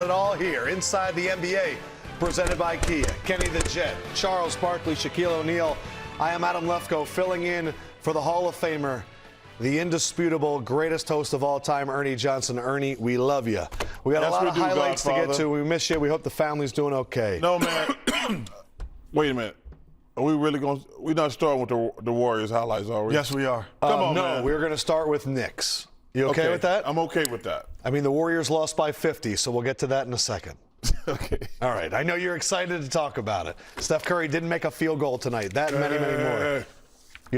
it all here inside the NBA, presented by Kia. Kenny the Jet, Charles Barkley, Shaquille O'Neal. I am Adam Lefkoe, filling in for the Hall of Famer, the indisputable greatest host of all time, Ernie Johnson. Ernie, we love you. We got a lot of highlights to get to. We miss you. We hope the family's doing okay. No, man. Wait a minute. Are we really going to – we're not starting with the Warriors highlights, are we? Yes, we are. Come on, no, man. we're going to start with Knicks. You okay with that? I'm okay with that. I mean, the Warriors lost by 50, so we'll get to that in a second. Okay. All right. I know you're excited to talk about it. Steph Curry didn't make a field goal tonight. That and many, many more.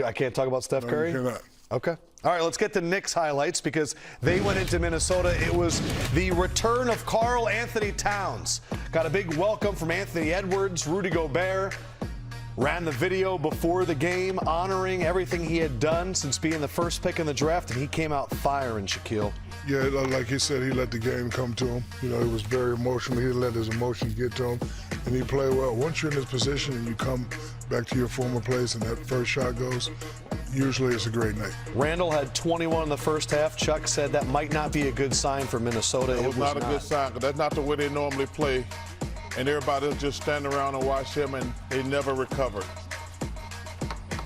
I can't talk about Steph Curry? You cannot. Okay. All right, let's get to Knicks highlights because they went into Minnesota. It was the return of Karl Anthony Towns. Got a big welcome from Anthony Edwards, Rudy Gobert. Ran the video before the game, honoring everything he had done since being the first pick in the draft, and he came out firing, Shaquille. Yeah, like he said, he let the game come to him. You know, he was very emotional. He let his emotions get to him, and he played well. Once you're in this position and you come back to your former place and that first shot goes, usually it's a great night. Randall had 21 in the first half. Chuck said that might not be a good sign for Minnesota. It was not a good sign because that's not the way they normally play. And everybody will just stand around and watch him, and they never recovered.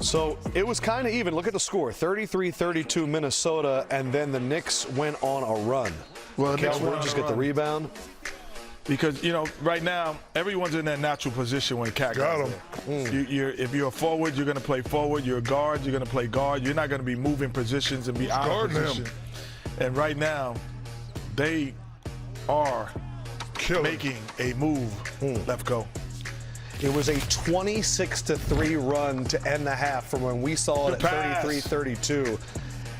So it was kind of even. Look at the score, 33-32 Minnesota, and then the Knicks went on a run. Well, the Knicks Knicks just get the rebound. Because, you know, right now, everyone's in their natural position when Cat Got goes there. If you're a forward, you're going to play forward. You're a guard, you're going to play guard. You're not going to be moving positions and be out of position. And right now, they are making a move, Lefkoe. It was a 26-3 run to end the half from when we saw it at 33-32.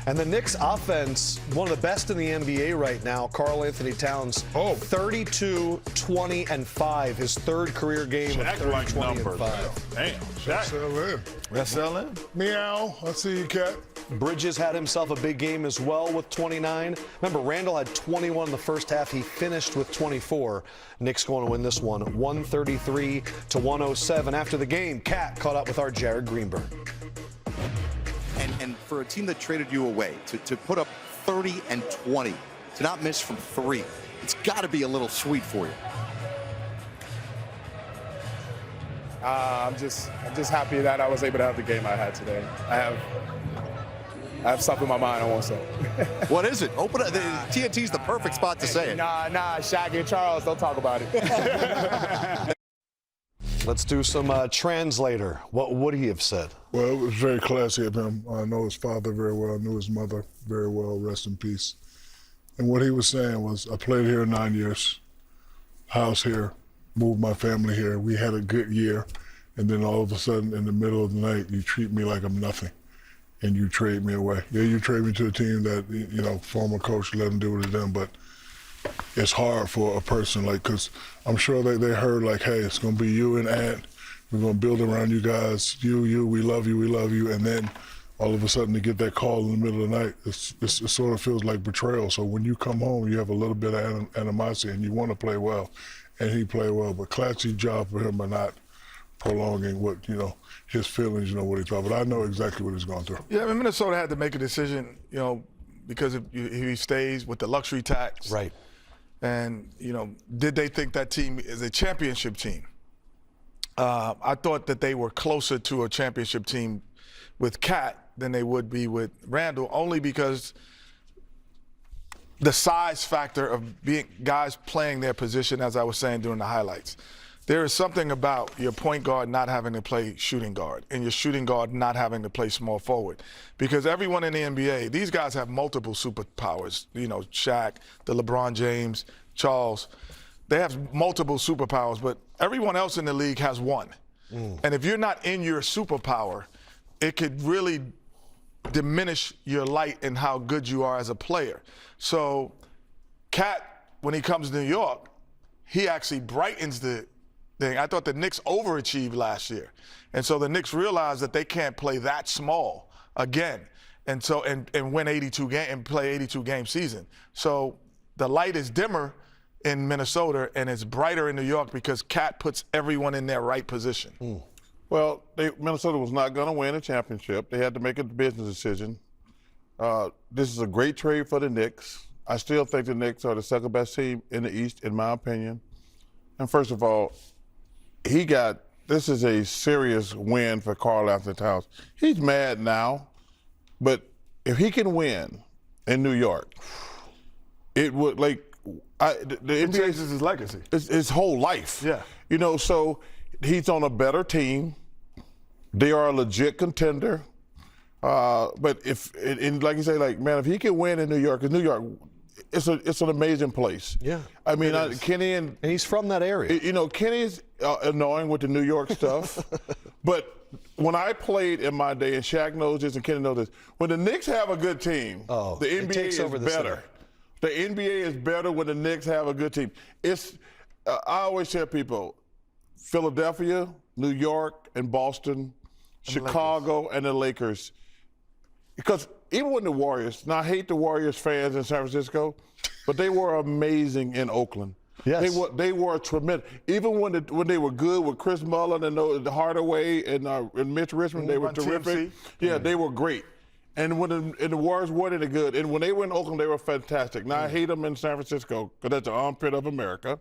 And the Knicks offense, one of the best in the NBA right now, Karl Anthony Towns, 32, 20, and 5. His third career game of 30, 20, and 5. Damn, Shaq. That's selling. Meow. I see you, Cat. Bridges had himself a big game as well with 29. Remember, Randall had 21 in the first half. He finished with 24. Knicks going to win this one, 133-107. After the game, Cat caught up with our Jared Greenberg. And for a team that traded you away, to put up 30 and 20, to not miss from 3, it's got to be a little sweet for you. I'm just happy that I was able to have the game I had today. I have stuff in my mind I won't say. What is it? Open it. TNT's the perfect spot to say it. Nah, Shaq and Charles, don't talk about it. Let's do some translator. What would he have said? Well, it was very classy of him. I know his father very well. I knew his mother very well. Rest in peace. And what he was saying was, I played here 9 years, house here, moved my family here. We had a good year. And then all of a sudden, in the middle of the night, you treat me like I'm nothing. And you trade me away. Yeah, you trade me to a team that, you know, former coach let him do what he done, but it's hard for a person, like, because I'm sure they heard, like, hey, it's going to be you and Ant. We're going to build around you guys. You, we love you. And then all of a sudden to get that call in the middle of the night, it sort of feels like betrayal. So when you come home, you have a little bit of animosity and you want to play well. And he played well, but classy job for him by not prolonging what, you know, his feelings, you know, what he thought. But I know exactly what he's going through. Yeah, I mean, Minnesota had to make a decision, you know, because if he stays with the luxury tax. Right. And, you know, did they think that team is a championship team? I thought that they were closer to a championship team with Cat than they would be with Randall, only because the size factor of being guys playing their position, as I was saying during the highlights. There is something about your point guard not having to play shooting guard and your shooting guard not having to play small forward. Because everyone in the NBA, these guys have multiple superpowers. You know, Shaq, the LeBron James, Charles. They have multiple superpowers, but everyone else in the league has one. And if you're not in your superpower, it could really diminish your light and how good you are as a player. So Cat, when he comes to New York, he actually brightens the thing. I thought the Knicks overachieved last year. And so the Knicks realized that they can't play that small again. And so and win 82 game and play 82 game season. So the light is dimmer in Minnesota and it's brighter in New York because Cat puts everyone in their right position. Well, Minnesota was not going to win a championship. They had to make a business decision. This is a great trade for the Knicks. I still think the Knicks are the second best team in the East, in my opinion. And first of all, this is a serious win for Karl Anthony Towns. He's mad now, but if he can win in New York, it would the NBA changes his legacy. His whole life. Yeah. You know, so he's on a better team. They are a legit contender. But like you say, man, if he can win in New York, because New York, it's an amazing place. Yeah. I mean, Kenny and he's from that area. You know, Kenny's annoying with the New York stuff, but when I played in my day, and Shaq knows this and Kenny knows this, when the Knicks have a good team, the NBA takes is over the better. The NBA is better when the Knicks have a good team. I always tell people, Philadelphia, New York, and Boston, Chicago, and the Lakers. Because even when the Warriors, now I hate the Warriors fans in San Francisco, but they were amazing in Oakland. Yes. They were tremendous. Even when they were good with Chris Mullin and Hardaway and Mitch Richmond, they were terrific. Yeah, they were great. And when the Warriors weren't any good, and when they were in Oakland, they were fantastic. Now I hate them in San Francisco because that's the armpit of America.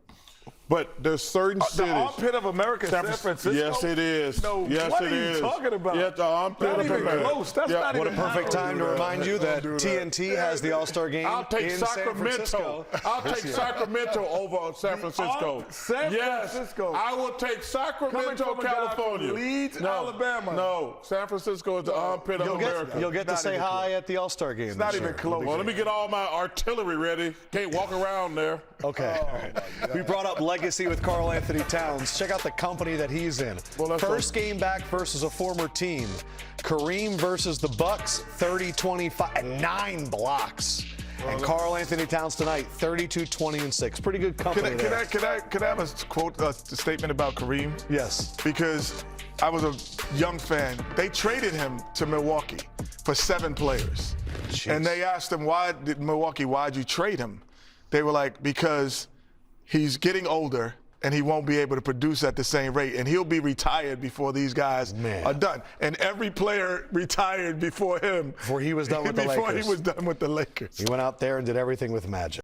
But there's certain cities. The armpit of America, San Francisco? Yes, it is. No, yes, what it are you is. talking about? Yes, the armpit Not of even America. close. That's not What a even perfect time to remind you that TNT has the All-Star game I'll take in San Francisco. I'll take Sacramento over San Francisco. San Francisco. Yes, I will take Sacramento, California. Leeds, Alabama. No, San Francisco is the armpit of America. You'll get to Not say even hi at the All-Star game. It's not this even year. close. Well, let me get all my artillery ready. Can't walk around there. Okay. We brought up legacy with Karl Anthony Towns. Check out the company that he's in. Well, First game back versus a former team. Kareem versus the Bucks, 30-25, and 9 blocks. And Karl Anthony Towns tonight, 32, 20, and 6. Pretty good company there. Can I have a quote, a statement about Kareem? Yes. Because I was a young fan. They traded him to Milwaukee for 7 players. Jeez. And they asked him, why'd you trade him? They were like, because he's getting older and he won't be able to produce at the same rate, and he'll be retired before these guys are done. And every player retired before him. Before he was done with the Lakers. Before he was done with the Lakers. He went out there and did everything with magic.